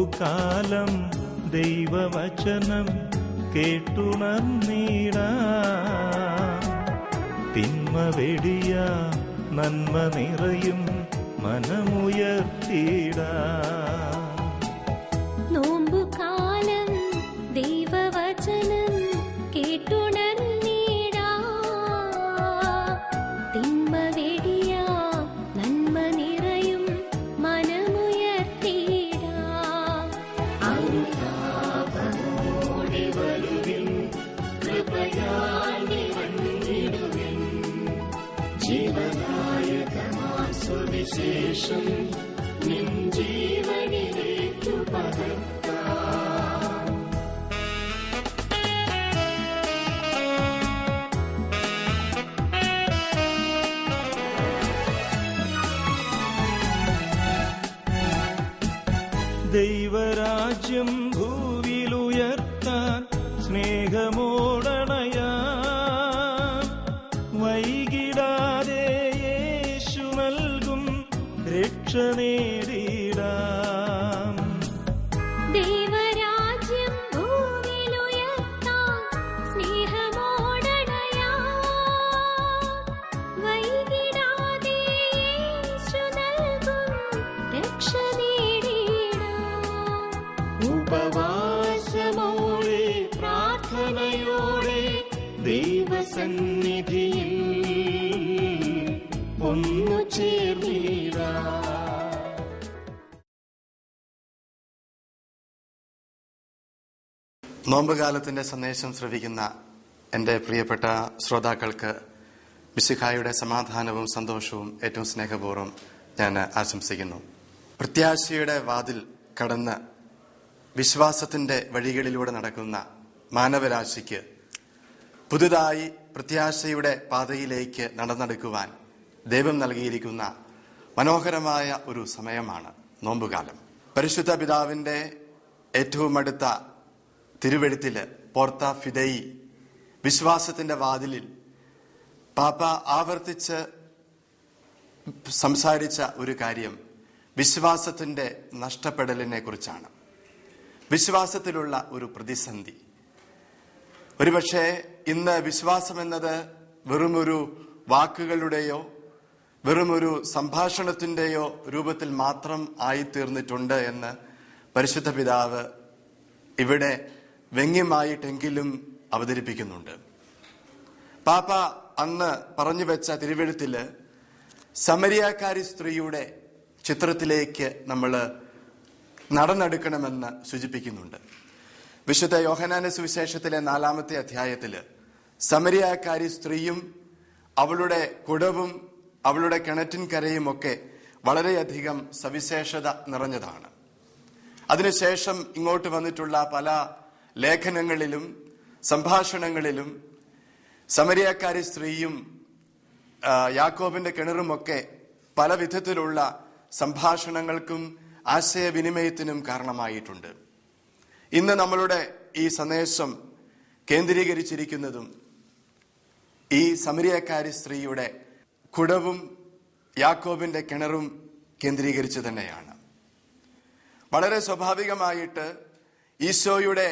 നോമ്പുകാലം ദൈവവചനം കേട്ടുണർന്നിടാം. തിന്മ വെടിയ നന്മ നിറയും മനമുയർത്തിടാം. നോമ്പുകാലം ദൈവവചനം കേട്ടുണർന്നിടാം. തിന്മ വെടിയ നന്മ നിറയും മനമുയർത്തിടാം. അനുതാപമോടെ വരുവിൻ, കൃപയാൽ നിറഞ്ഞിടുവിൻ. ജീവദായകമാം സുവിശേഷം നിൻ ജീവനിലേക്കു പകർത്താം. ദൈവരാജ്യം ഭൂവിലുയർത്താൻ സ്നേഹമോടണയാം. വൈകിടാതെ യേശു നൽകും രക്ഷ നേടിടാം. ദൈവരാജ്യം ഭൂവിലുയർത്താൻ സ്നേഹമോടണയാം. വൈകിടാതെ യേശു നൽകും രക്ഷ നേടിടാം. ഉപവാസമോടെ പ്രാർത്ഥനയോടെ ദൈവസന്നിധിയിൽ ഒന്നു ചേർന്നിടാം. നോമ്പുകാലത്തിന്റെ സന്ദേശം ശ്രവിക്കുന്ന എൻ്റെ പ്രിയപ്പെട്ട ശ്രോതാക്കൾക്ക് മിശിഹായുടെ സമാധാനവും സന്തോഷവും ഏറ്റവും സ്നേഹപൂർവ്വം ഞാൻ ആശംസിക്കുന്നു. പ്രത്യാശയുടെ വാതിൽ കടന്ന് വിശ്വാസത്തിന്റെ വഴികളിലൂടെ നടക്കുന്ന മാനവരാശിക്ക് പുതുതായി പ്രത്യാശയുടെ പാതയിലേക്ക് നടന്നെടുക്കുവാൻ ദൈവം നൽകിയിരിക്കുന്ന മനോഹരമായ ഒരു സമയമാണ് നോമ്പുകാലം. പരിശുദ്ധ പിതാവിന്റെ ഏറ്റവും അടുത്ത തിരുവെഴുത്തില് പോർത്ത ഫിദയി വിശ്വാസത്തിന്റെ വാതിലിൽ പാപ്പ ആവർത്തിച്ച് സംസാരിച്ച ഒരു കാര്യം വിശ്വാസത്തിന്റെ നഷ്ടപ്പെടലിനെ കുറിച്ചാണ്. വിശ്വാസത്തിലുള്ള ഒരു പ്രതിസന്ധി. ഒരുപക്ഷെ ഇന്ന് വിശ്വാസം എന്നത് വെറുമൊരു വാക്കുകളുടെയോ വെറുമൊരു സംഭാഷണത്തിന്റെയോ രൂപത്തിൽ മാത്രം ആയിത്തീർന്നിട്ടുണ്ട് എന്ന് പരിശുദ്ധ പിതാവ് ഇവിടെ വ്യംഗ്യമായിട്ടെങ്കിലും അവതരിപ്പിക്കുന്നുണ്ട്. പാപ്പ അന്ന് പറഞ്ഞു വെച്ച തിരുവെഴുത്തില് സമരിയാക്കാരി സ്ത്രീയുടെ ചിത്രത്തിലേക്ക് നമ്മൾ നടന്നെടുക്കണമെന്ന് സൂചിപ്പിക്കുന്നുണ്ട്. വിശുദ്ധ യോഹന്നാന്റെ സുവിശേഷത്തിലെ 4-ാമത്തെ അധ്യായത്തില് സമരിയാക്കാരി സ്ത്രീയും അവളുടെ കുടവും അവളുടെ കിണറ്റിൻകരയും ഒക്കെ വളരെയധികം സവിശേഷത നിറഞ്ഞതാണ്. അതിനുശേഷം ഇങ്ങോട്ട് വന്നിട്ടുള്ള പല ലേഖനങ്ങളിലും സംഭാഷണങ്ങളിലും സമരിയാക്കാരി സ്ത്രീയും യാക്കോബിന്റെ കിണറുമൊക്കെ പല വിധത്തിലുള്ള സംഭാഷണങ്ങൾക്കും ആശയവിനിമയത്തിനും കാരണമായിട്ടുണ്ട്. ഇന്ന് നമ്മളുടെ ഈ സന്ദേശം കേന്ദ്രീകരിച്ചിരിക്കുന്നതും ഈ സമരിയാക്കാരി സ്ത്രീയുടെ കുടവും യാക്കോബിന്റെ കിണറും കേന്ദ്രീകരിച്ച് തന്നെയാണ്. വളരെ സ്വാഭാവികമായിട്ട് ഈശോയുടെ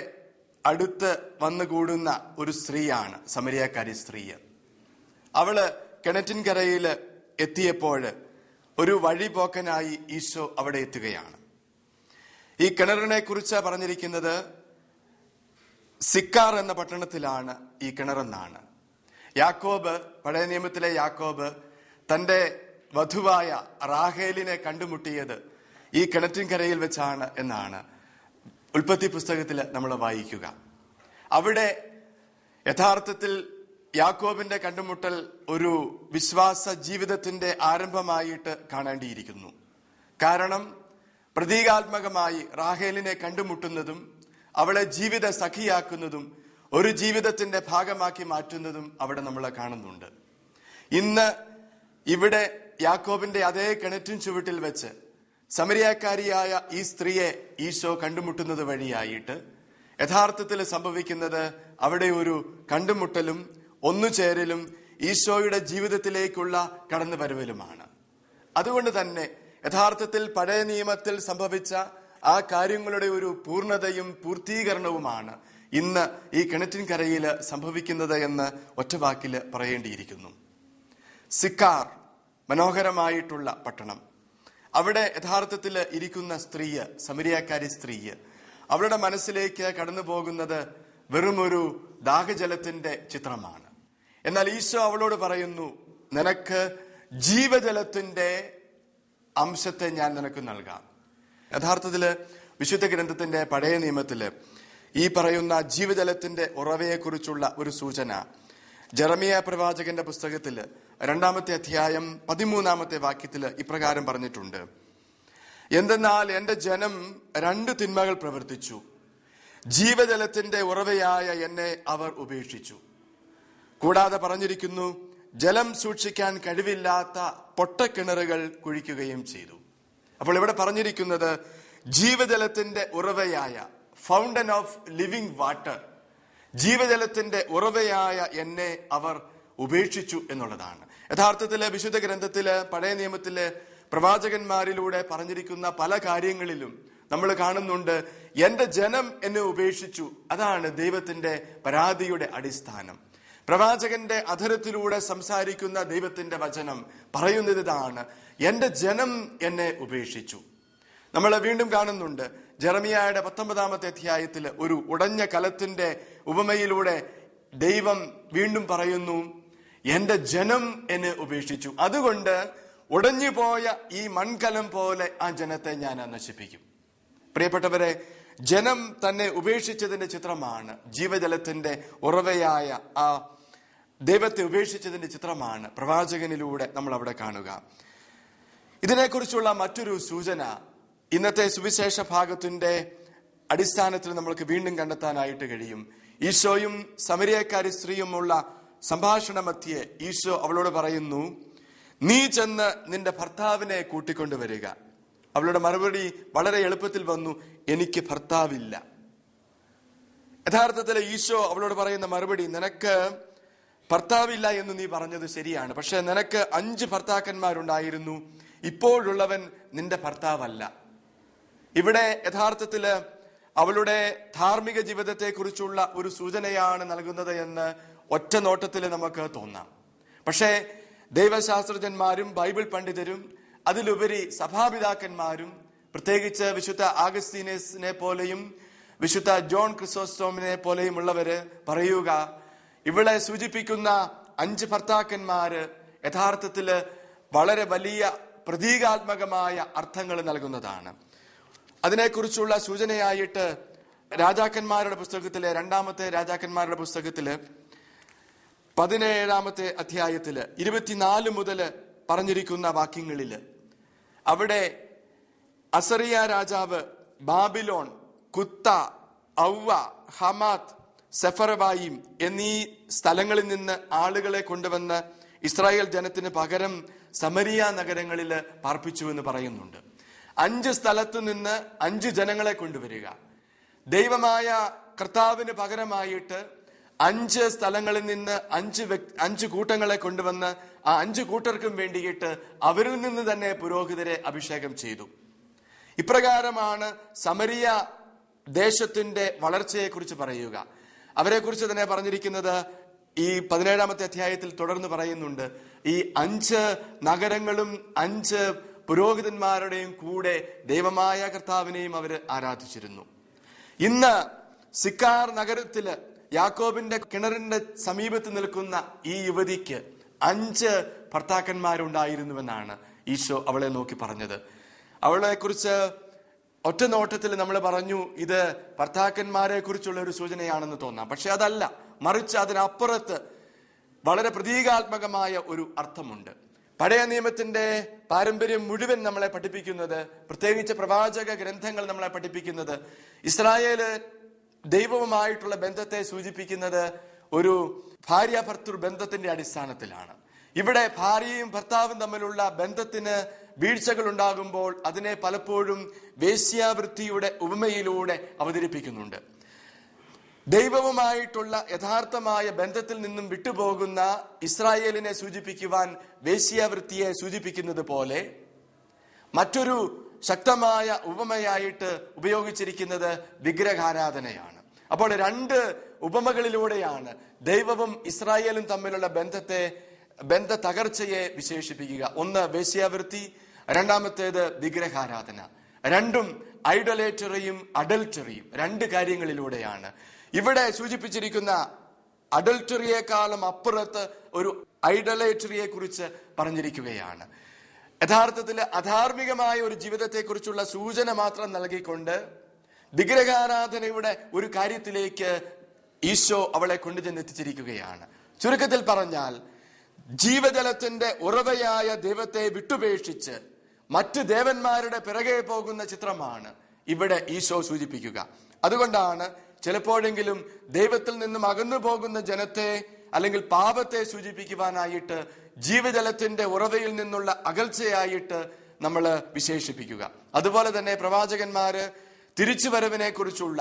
അടുത്ത് വന്നുകൂടുന്ന ഒരു സ്ത്രീയാണ് സമരിയാക്കാരി സ്ത്രീ. അവള് കിണറ്റിൻകരയിൽ എത്തിയപ്പോൾ ഒരു വഴിപോക്കനായി ഈശോ അവിടെ എത്തുകയാണ്. ഈ കിണറിനെ കുറിച്ച് പറഞ്ഞിരിക്കുന്നത് സിക്കാർ എന്ന പട്ടണത്തിലാണ് ഈ കിണറെന്നാണ്. യാക്കോബ്, പഴയ നിയമത്തിലെ യാക്കോബ് തന്റെ വധുവായ റാഹേലിനെ കണ്ടുമുട്ടിയത് ഈ കിണറ്റിൻകരയിൽ വെച്ചാണ് എന്നാണ് ഉൽപ്പത്തി പുസ്തകത്തിൽ നമ്മൾ വായിക്കുക. അവിടെ യഥാർത്ഥത്തിൽ യാക്കോബിന്റെ കണ്ടുമുട്ടൽ ഒരു വിശ്വാസ ജീവിതത്തിന്റെ ആരംഭമായിട്ട് കാണേണ്ടിയിരിക്കുന്നു. കാരണം പ്രതീകാത്മകമായി റാഹേലിനെ കണ്ടുമുട്ടുന്നതും അവളെ ജീവിത സഖിയാക്കുന്നതും ഒരു ജീവിതത്തിന്റെ ഭാഗമാക്കി മാറ്റുന്നതും അവിടെ നമ്മൾ കാണുന്നുണ്ട്. ഇന്ന് ഇവിടെ യാക്കോബിന്റെ അതേ കിണറ്റിൻ ചുവട്ടിൽ വെച്ച് സമരിയാക്കാരിയായ ഈ സ്ത്രീയെ ഈശോ കണ്ടുമുട്ടുന്നത് വഴിയായിട്ട് യഥാർത്ഥത്തിൽ സംഭവിക്കുന്നത് അവിടെ ഒരു കണ്ടുമുട്ടലും ഒന്നുചേരലും ഈശോയുടെ ജീവിതത്തിലേക്കുള്ള കടന്നുവരവലുമാണ്. അതുകൊണ്ട് തന്നെ യഥാർത്ഥത്തിൽ പഴയ നിയമത്തിൽ സംഭവിച്ച ആ കാര്യങ്ങളുടെ ഒരു പൂർണ്ണതയും പൂർത്തീകരണവുമാണ് ഇന്ന് ഈ കിണറ്റിൻകരയിൽ സംഭവിക്കുന്നത് എന്ന് ഒറ്റവാക്കിൽ പറയേണ്ടിയിരിക്കുന്നു. സിക്കാർ, മനോഹരമായിട്ടുള്ള പട്ടണം. അവിടെ യഥാർത്ഥത്തിൽ ഇരിക്കുന്ന സ്ത്രീ, സമരിയാക്കാരി സ്ത്രീ, അവളുടെ മനസ്സിലേക്ക് കടന്നു പോകുന്നത് വെറുമൊരു ദാഹജലത്തിന്റെ ചിത്രമാണ്. എന്നാൽ ഈശോ അവളോട് പറയുന്നു, നിനക്ക് ജീവജലത്തിന്റെ അംശത്തെ ഞാൻ നിനക്ക് നൽകാം. യഥാർത്ഥത്തില് വിശുദ്ധ ഗ്രന്ഥത്തിന്റെ പഴയ നിയമത്തില് ഈ പറയുന്ന ജീവജലത്തിന്റെ ഉറവയെക്കുറിച്ചുള്ള ഒരു സൂചന ജെറമിയ പ്രവാചകന്റെ പുസ്തകത്തില് 2-ാമത്തെ അധ്യായം 13-ാമത്തെ വാക്യത്തില് ഇപ്രകാരം പറഞ്ഞിട്ടുണ്ട്: എന്തെന്നാൽ എന്റെ ജനം 2 തിന്മകൾ പ്രവർത്തിച്ചു, ജീവജലത്തിന്റെ ഉറവയായ എന്നെ അവർ ഉപേക്ഷിച്ചു. കൂടാതെ പറഞ്ഞിരിക്കുന്നു, ജലം സൂക്ഷിക്കാൻ കഴിവില്ലാത്ത പൊട്ടക്കിണറുകൾ കുഴിക്കുകയും ചെയ്തു. അപ്പോൾ ഇവിടെ പറഞ്ഞിരിക്കുന്നത് ജീവജലത്തിന്റെ ഉറവയായ, ഫൗണ്ടൻ ഓഫ് ലിവിംഗ് വാട്ടർ, ജീവജലത്തിന്റെ ഉറവയായ എന്നെ അവർ ഉപേക്ഷിച്ചു എന്നുള്ളതാണ്. യഥാർത്ഥത്തില് വിശുദ്ധ ഗ്രന്ഥത്തില് പഴയ നിയമത്തില് പ്രവാചകന്മാരിലൂടെ പറഞ്ഞിരിക്കുന്ന പല കാര്യങ്ങളിലും നമ്മൾ കാണുന്നുണ്ട്, എന്റെ ജനം എന്നെ ഉപേക്ഷിച്ചു. അതാണ് ദൈവത്തിന്റെ പരാതിയുടെ അടിസ്ഥാനം. പ്രവാചകന്റെ അധരത്തിലൂടെ സംസാരിക്കുന്ന ദൈവത്തിന്റെ വചനം പറയുന്നത് ഇതാണ്: എന്റെ ജനം എന്നെ ഉപേക്ഷിച്ചു. നമ്മൾ വീണ്ടും കാണുന്നുണ്ട് ജെറമിയായുടെ 19-ാമത്തെ അധ്യായത്തിൽ ഒരു ഉടഞ്ഞ കലത്തിന്റെ ഉപമയിലൂടെ ദൈവം വീണ്ടും പറയുന്നു, എന്റെ ജനം എന്നെ ഉപേക്ഷിച്ചു. അതുകൊണ്ട് ഉടഞ്ഞുപോയ ഈ മൺകലം പോലെ ആ ജനത്തെ ഞാൻ നശിപ്പിക്കും. പ്രിയപ്പെട്ടവരെ, ജനം തന്നെ ഉപേക്ഷിച്ചതിന്റെ ചിത്രമാണ്, ജീവജലത്തിന്റെ ഉറവയായ ആ ദൈവത്തെ ഉപേക്ഷിച്ചതിന്റെ ചിത്രമാണ് പ്രവാചകനിലൂടെ നമ്മൾ അവിടെ കാണുക. ഇതിനെക്കുറിച്ചുള്ള മറ്റൊരു സൂചന ഇന്നത്തെ സുവിശേഷ ഭാഗത്തിന്റെ അടിസ്ഥാനത്തിൽ നമ്മൾക്ക് വീണ്ടും കണ്ടെത്താനായിട്ട് കഴിയും. ഈശോയും സമരിയക്കാരി സ്ത്രീയുമുള്ള സംഭാഷണ മധ്യേ ഈശോ അവളോട് പറയുന്നു, നീ ചെന്ന് നിന്റെ ഭർത്താവിനെ കൂട്ടിക്കൊണ്ടുവരിക. അവളുടെ മറുപടി വളരെ എളുപ്പത്തിൽ വന്നു, എനിക്ക് ഭർത്താവില്ല. യഥാർത്ഥത്തിൽ ഈശോ അവളോട് പറയുന്ന മറുപടി, നിനക്ക് ഭർത്താവില്ല എന്ന് നീ പറഞ്ഞത് ശരിയാണ്, പക്ഷെ നിനക്ക് 5 ഭർത്താക്കന്മാരുണ്ടായിരുന്നു, ഇപ്പോഴുള്ളവൻ നിന്റെ ഭർത്താവല്ല. ഇവിടെ യഥാർത്ഥത്തില് അവളുടെ ധാർമ്മിക ജീവിതത്തെ കുറിച്ചുള്ള ഒരു സൂചനയാണ് നൽകുന്നത് എന്ന് ഒറ്റ നോട്ടത്തിൽ നമുക്ക് തോന്നാം. പക്ഷേ ദൈവശാസ്ത്രജ്ഞന്മാരും ബൈബിൾ പണ്ഡിതരും അതിലുപരി സഭാപിതാക്കന്മാരും, പ്രത്യേകിച്ച് വിശുദ്ധ ആഗസ്തീനസിനെ പോലെയും വിശുദ്ധ ജോൺ ക്രിസോസ്റ്റോമിനെ പോലെയും ഉള്ളവര് പറയുക, ഇവിടെ സൂചിപ്പിക്കുന്ന 5 ഭർത്താക്കന്മാര് യഥാർത്ഥത്തില് വളരെ വലിയ പ്രതീകാത്മകമായ അർത്ഥങ്ങൾ നൽകുന്നതാണ്. അതിനെക്കുറിച്ചുള്ള സൂചനയായിട്ട് രാജാക്കന്മാരുടെ പുസ്തകത്തിലെ 2-ാമത്തെ രാജാക്കന്മാരുടെ പുസ്തകത്തില് 17-ാമത്തെ അധ്യായത്തില് 24 മുതൽ പറഞ്ഞിരിക്കുന്ന വാക്യങ്ങളില് അവിടെ അസറിയ രാജാവ് ബാബിലോൺ, കുത്ത, ഔവ, ഹമാത്ത്, സെഫർവായിം എന്നീ സ്ഥലങ്ങളിൽ നിന്ന് ആളുകളെ കൊണ്ടുവന്ന് ഇസ്രായേൽ ജനത്തിന് പകരം സമരിയ നഗരങ്ങളിൽ പാർപ്പിച്ചു എന്ന് പറയുന്നുണ്ട്. 5 സ്ഥലത്തു നിന്ന് 5 ജനങ്ങളെ കൊണ്ടുവരിക. ദൈവമായ കർത്താവിന് പകരമായിട്ട് 5 സ്ഥലങ്ങളിൽ നിന്ന് 5 കൂട്ടങ്ങളെ കൊണ്ടുവന്ന് ആ 5 കൂട്ടർക്കും വേണ്ടിയിട്ട് അവരിൽ നിന്ന് തന്നെ പുരോഹിതരെ അഭിഷേകം ചെയ്തു. ഇപ്രകാരമാണ് സമരിയ ദേശത്തിന്റെ വളർച്ചയെ കുറിച്ച് പറയുക. അവരെ കുറിച്ച് തന്നെ പറഞ്ഞിരിക്കുന്നത് ഈ 17-ാമത്തെ അധ്യായത്തിൽ തുടർന്ന് പറയുന്നുണ്ട്. ഈ 5 നഗരങ്ങളും 5 പുരോഹിതന്മാരുടെയും കൂടെ ദൈവമായ കർത്താവിനെയും അവർ ആരാധിച്ചിരുന്നു. ഇന്ന് സിക്കാർ നഗരത്തില് യാക്കോബിന്റെ കിണറിന്റെ സമീപത്ത് നിൽക്കുന്ന ഈ യുവതിക്ക് 5 ഭർത്താക്കന്മാരുണ്ടായിരുന്നുവെന്നാണ് ഈശോ അവളെ നോക്കി പറഞ്ഞത്. അവളെ കുറിച്ച് ഒറ്റ നോട്ടത്തിൽ നമ്മൾ പറഞ്ഞു ഇത് ഭർത്താക്കന്മാരെ കുറിച്ചുള്ള ഒരു സൂചനയാണെന്ന് തോന്നാം. പക്ഷെ അതല്ല, മറിച്ച് അതിനപ്പുറത്ത് വളരെ പ്രതീകാത്മകമായ ഒരു അർത്ഥമുണ്ട്. പഴയ നിയമത്തിന്റെ പാരമ്പര്യം മുഴുവൻ നമ്മളെ പഠിപ്പിക്കുന്നത്, പ്രത്യേകിച്ച് പ്രവാചക ഗ്രന്ഥങ്ങൾ നമ്മളെ പഠിപ്പിക്കുന്നത്, ഇസ്രായേല് ദൈവവുമായിട്ടുള്ള ബന്ധത്തെ സൂചിപ്പിക്കുന്നത് ഒരു ഭാര്യ ഭർത്തൃ ബന്ധത്തിന്റെ അടിസ്ഥാനത്തിലാണ്. ഇവിടെ ഭാര്യയും ഭർത്താവും തമ്മിലുള്ള ബന്ധത്തിന് വീഴ്ചകൾ ഉണ്ടാകുമ്പോൾ അതിനെ പലപ്പോഴും വേശ്യാവൃത്തിയുടെ ഉപമയിലൂടെ അവതരിപ്പിക്കുന്നുണ്ട്. ദൈവവുമായിട്ടുള്ള യഥാർത്ഥമായ ബന്ധത്തിൽ നിന്നും വിട്ടുപോകുന്ന ഇസ്രായേലിനെ സൂചിപ്പിക്കുവാൻ വേശ്യാവൃത്തിയെ സൂചിപ്പിക്കുന്നത് പോലെ മറ്റൊരു ശക്തമായ ഉപമയായിട്ട് ഉപയോഗിച്ചിരിക്കുന്നത് വിഗ്രഹാരാധനയാണ്. അപ്പോൾ രണ്ട് ഉപമകളിലൂടെയാണ് ദൈവവും ഇസ്രായേലും തമ്മിലുള്ള ബന്ധ തകർച്ചയെ വിശേഷിപ്പിക്കുക. ഒന്ന് വേശ്യാവൃത്തി, രണ്ടാമത്തേത് വിഗ്രഹാരാധന. രണ്ടും ഐഡലേറ്ററിയും അഡൽറ്ററിയും രണ്ട് കാര്യങ്ങളിലൂടെയാണ്. ഇവിടെ സൂചിപ്പിച്ചിരിക്കുന്ന അഡൽറ്ററിയെക്കാളും അപ്പുറത്ത് ഒരു ഐഡലേറ്ററിയെ കുറിച്ച് പറഞ്ഞിരിക്കുകയാണ്. യഥാർത്ഥത്തിൽ അധാർമികമായ ഒരു ജീവിതത്തെക്കുറിച്ചുള്ള സൂചന മാത്രം നൽകിക്കൊണ്ട് വിഗ്രഹാരാധനയുടെ ഒരു കാര്യത്തിലേക്ക് ഈശോ അവളെ കൊണ്ടുചെന്നെത്തിച്ചിരിക്കുകയാണ്. ചുരുക്കത്തിൽ പറഞ്ഞാൽ, ജീവജലത്തിന്റെ ഉറവയായ ദൈവത്തെ വിട്ടുപേക്ഷിച്ച് മറ്റ് ദേവന്മാരുടെ പിറകെ പോകുന്ന ചിത്രമാണ് ഇവിടെ ഈശോ സൂചിപ്പിക്കുക. അതുകൊണ്ടാണ് ചിലപ്പോഴെങ്കിലും ദൈവത്തിൽ നിന്നും അകന്നു പോകുന്ന ജനത്തെ അല്ലെങ്കിൽ പാപത്തെ സൂചിപ്പിക്കുവാനായിട്ട് ജീവജലത്തിന്റെ ഉറവയിൽ നിന്നുള്ള അകൽച്ചയായിട്ട് നമ്മൾ വിശേഷിപ്പിക്കുക. അതുപോലെ തന്നെ പ്രവാചകന്മാര് തിരിച്ചുവരവിനെ കുറിച്ചുള്ള,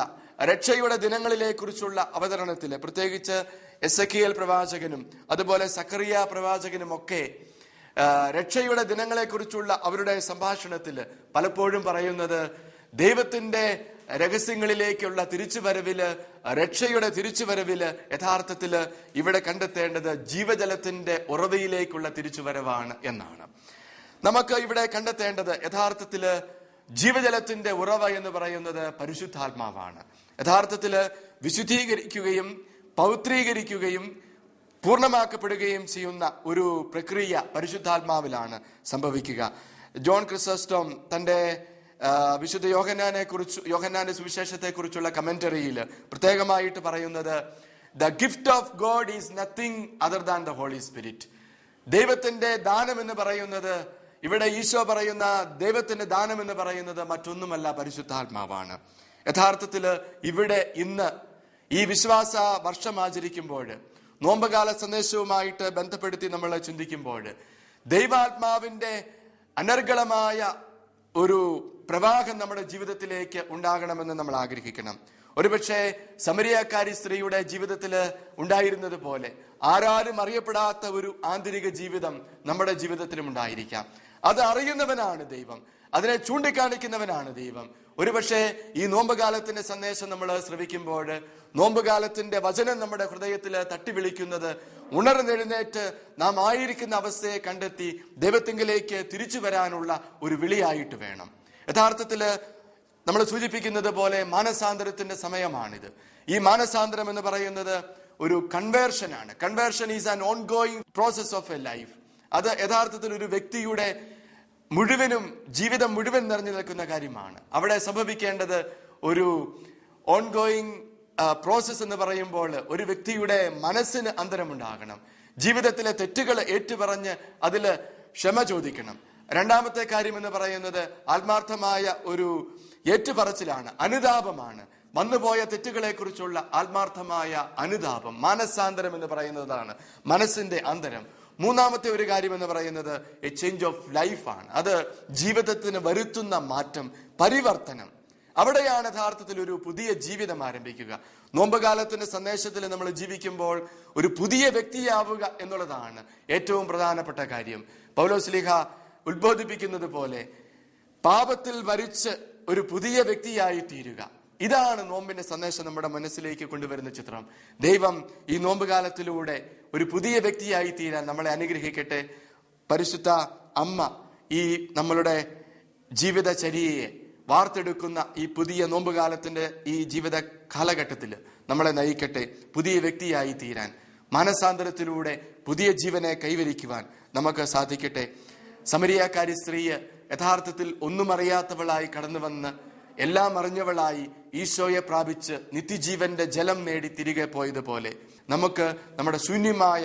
രക്ഷയുടെ ദിനങ്ങളിലെ കുറിച്ചുള്ള അവതരണത്തില്, പ്രത്യേകിച്ച് എസെക്കിയേൽ പ്രവാചകനും അതുപോലെ സക്കറിയ പ്രവാചകനും ഒക്കെ രക്ഷയുടെ ദിനങ്ങളെ കുറിച്ചുള്ള അവരുടെ സംഭാഷണത്തില് പലപ്പോഴും പറയുന്നത് ദൈവത്തിന്റെ രഹസ്യങ്ങളിലേക്കുള്ള തിരിച്ചുവരവില്, രക്ഷയുടെ തിരിച്ചുവരവില് യഥാർത്ഥത്തില് ഇവിടെ കണ്ടെത്തേണ്ടത് ജീവജലത്തിന്റെ ഉറവയിലേക്കുള്ള തിരിച്ചുവരവാണ് എന്നാണ്. നമുക്ക് ഇവിടെ കണ്ടെത്തേണ്ടത് യഥാർത്ഥത്തില് ജീവജലത്തിന്റെ ഉറവ എന്ന് പറയുന്നത് പരിശുദ്ധാത്മാവാണ്. യഥാർത്ഥത്തില് വിശുദ്ധീകരിക്കുകയും പൗത്രീകരിക്കുകയും പൂർണ്ണമാക്കപ്പെടുകയും ചെയ്യുന്ന ഒരു പ്രക്രിയ പരിശുദ്ധാത്മാവിലാണ് സംഭവിക്കുക. ജോൺ ക്രിസോസ്റ്റം തന്റെ വിശുദ്ധ യോഹന്നാന്റെ സുവിശേഷത്തെ കുറിച്ചുള്ള കമന്ററിയിൽ പ്രത്യേകമായിട്ട് പറയുന്നത്, the gift of God is nothing other than the Holy Spirit. ദൈവത്തിന്റെ ദാനം എന്ന് പറയുന്നത്, ഇവിടെ ഈശോ പറയുന്ന ദൈവത്തിന്റെ ദാനം എന്ന് പറയുന്നത് മറ്റൊന്നുമല്ല, പരിശുദ്ധാത്മാവാണ്. യഥാർത്ഥത്തില് ഇവിടെ ഇന്ന് ഈ വിശ്വാസ വർഷം ആചരിക്കുമ്പോൾ, നോമ്പുകാല സന്ദേശവുമായിട്ട് ബന്ധപ്പെടുത്തി നമ്മൾ ചിന്തിക്കുമ്പോൾ, ദൈവാത്മാവിന്റെ അനർഗളമായ ഒരു പ്രവാഹം നമ്മുടെ ജീവിതത്തിലേക്ക് ഉണ്ടാകണമെന്ന് നമ്മൾ ആഗ്രഹിക്കണം. ഒരുപക്ഷെ സമരിയാക്കാരി സ്ത്രീയുടെ ജീവിതത്തിൽ ഉണ്ടായിരുന്നത് പോലെ ആരാരും അറിയപ്പെടാത്ത ഒരു ആന്തരിക ജീവിതം നമ്മുടെ ജീവിതത്തിലും ഉണ്ടായിരിക്കാം. അത് അറിയുന്നവനാണ് ദൈവം, അതിനെ ചൂണ്ടിക്കാണിക്കുന്നവനാണ് ദൈവം. ഒരുപക്ഷെ ഈ നോമ്പുകാലത്തിന്റെ സന്ദേശം നമ്മൾ ശ്രവിക്കുമ്പോൾ, നോമ്പുകാലത്തിന്റെ വചനം നമ്മുടെ ഹൃദയത്തിൽ തട്ടി വിളിക്കുന്നത് ഉണർന്നെഴുന്നേറ്റ് നാം ആയിരിക്കുന്ന അവസ്ഥയെ കണ്ടെത്തി ദൈവത്തിങ്കിലേക്ക് തിരിച്ചു വരാനുള്ള ഒരു വിളിയായിട്ട് വേണം. യഥാർത്ഥത്തില് നമ്മൾ സൂചിപ്പിക്കുന്നത് പോലെ മാനസാന്തരത്തിന്റെ സമയമാണിത്. ഈ മാനസാന്തരം എന്ന് പറയുന്നത് ഒരു കൺവേർഷനാണ്. Conversion is an ongoing process of a life. അത് യഥാർത്ഥത്തിൽ ഒരു വ്യക്തിയുടെ ജീവിതം മുഴുവൻ നിറഞ്ഞു നിൽക്കുന്ന കാര്യമാണ്. അവിടെ സംഭവിക്കേണ്ടത് ഒരു ഓൺ ഗോയിങ് പ്രോസസ് എന്ന് പറയുമ്പോൾ ഒരു വ്യക്തിയുടെ മനസ്സിന് അന്തരമുണ്ടാകണം. ജീവിതത്തിലെ തെറ്റുകൾ ഏറ്റുപറഞ്ഞ് അതിൽ ക്ഷമ ചോദിക്കണം. രണ്ടാമത്തെ കാര്യം എന്ന് പറയുന്നത് ആത്മാർത്ഥമായ ഒരു ഏറ്റുപറച്ചിലാണ്, അനുതാപമാണ്. വന്നുപോയ തെറ്റുകളെ കുറിച്ചുള്ള ആത്മാർത്ഥമായ അനുതാപം, മാനസാന്തരം എന്ന് പറയുന്നതാണ് മനസ്സിന്റെ അന്തരം. മൂന്നാമത്തെ ഒരു കാര്യം എന്ന് പറയുന്നത് എ ചേഞ്ച് ഓഫ് ലൈഫാണ്. അത് ജീവിതത്തിന് വരുത്തുന്ന മാറ്റം, പരിവർത്തനം. അവിടെയാണ് യഥാർത്ഥത്തിൽ ഒരു പുതിയ ജീവിതം ആരംഭിക്കുക. നോമ്പുകാലത്തിന്റെ സന്ദേശത്തിൽ നമ്മൾ ജീവിക്കുമ്പോൾ ഒരു പുതിയ വ്യക്തിയാവുക എന്നുള്ളതാണ് ഏറ്റവും പ്രധാനപ്പെട്ട കാര്യം. പൗലോസ്ലീഹ ഉദ്ബോധിപ്പിക്കുന്നത് പോലെ പാപത്തിൽ മരിച്ച് ഒരു പുതിയ വ്യക്തിയായി തീരുക. ഇതാണ് നോമ്പിന്റെ സന്ദേശം നമ്മുടെ മനസ്സിലേക്ക് കൊണ്ടുവരുന്ന ചിത്രം. ദൈവം ഈ നോമ്പുകാലത്തിലൂടെ ഒരു പുതിയ വ്യക്തിയായി തീരാൻ നമ്മളെ അനുഗ്രഹിക്കട്ടെ. പരിശുദ്ധ അമ്മ ഈ നമ്മളുടെ ജീവിതചര്യയെ വാർത്തെടുക്കുന്ന ഈ പുതിയ നോമ്പുകാലത്തിന്റെ ഈ ജീവിത കാലഘട്ടത്തിൽ നമ്മളെ നയിക്കട്ടെ. പുതിയ വ്യക്തിയായി തീരാൻ, മാനസാന്തരത്തിലൂടെ പുതിയ ജീവനെ കൈവരിക്കുവാൻ നമുക്ക് സാധിക്കട്ടെ. സമരിയാക്കാരി സ്ത്രീയെ യഥാർത്ഥത്തിൽ ഒന്നും അറിയാത്തവളായി കടന്നു വന്ന് എല്ലാം അറിഞ്ഞവളായി ഈശോയെ പ്രാപിച്ച് നിത്യജീവന്റെ ജലം നേടി തിരികെ പോയതുപോലെ നമുക്ക് നമ്മുടെ ശൂന്യമായ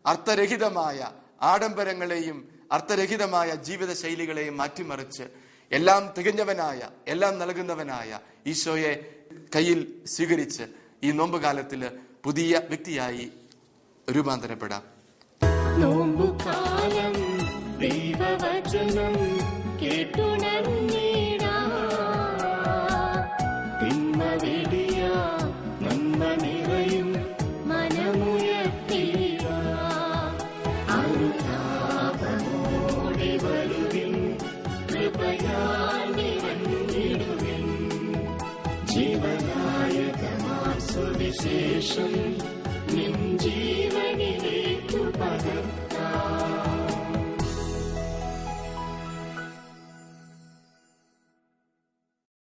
അർത്ഥരഹിതമായ ആഡംബരങ്ങളെയും അർത്ഥരഹിതമായ ജീവിത ശൈലികളെയും മാറ്റിമറിച്ച് എല്ലാം തികഞ്ഞവനായ, എല്ലാം നൽകുന്നവനായ ഈശോയെ കയ്യിൽ സ്വീകരിച്ച് ഈ നോമ്പുകാലത്തില് പുതിയ വ്യക്തിയായി രൂപാന്തരപ്പെടാം. നോമ്പുകാലം ദൈവവചനം കേട്ടുണർന്നിടാ, തിന്മ വെടിയ നന്മ നിറയും മനമുയർത്തിടാ, അനുതാപമോടെ വരുവിൻ കൃപയാൽ ജീവ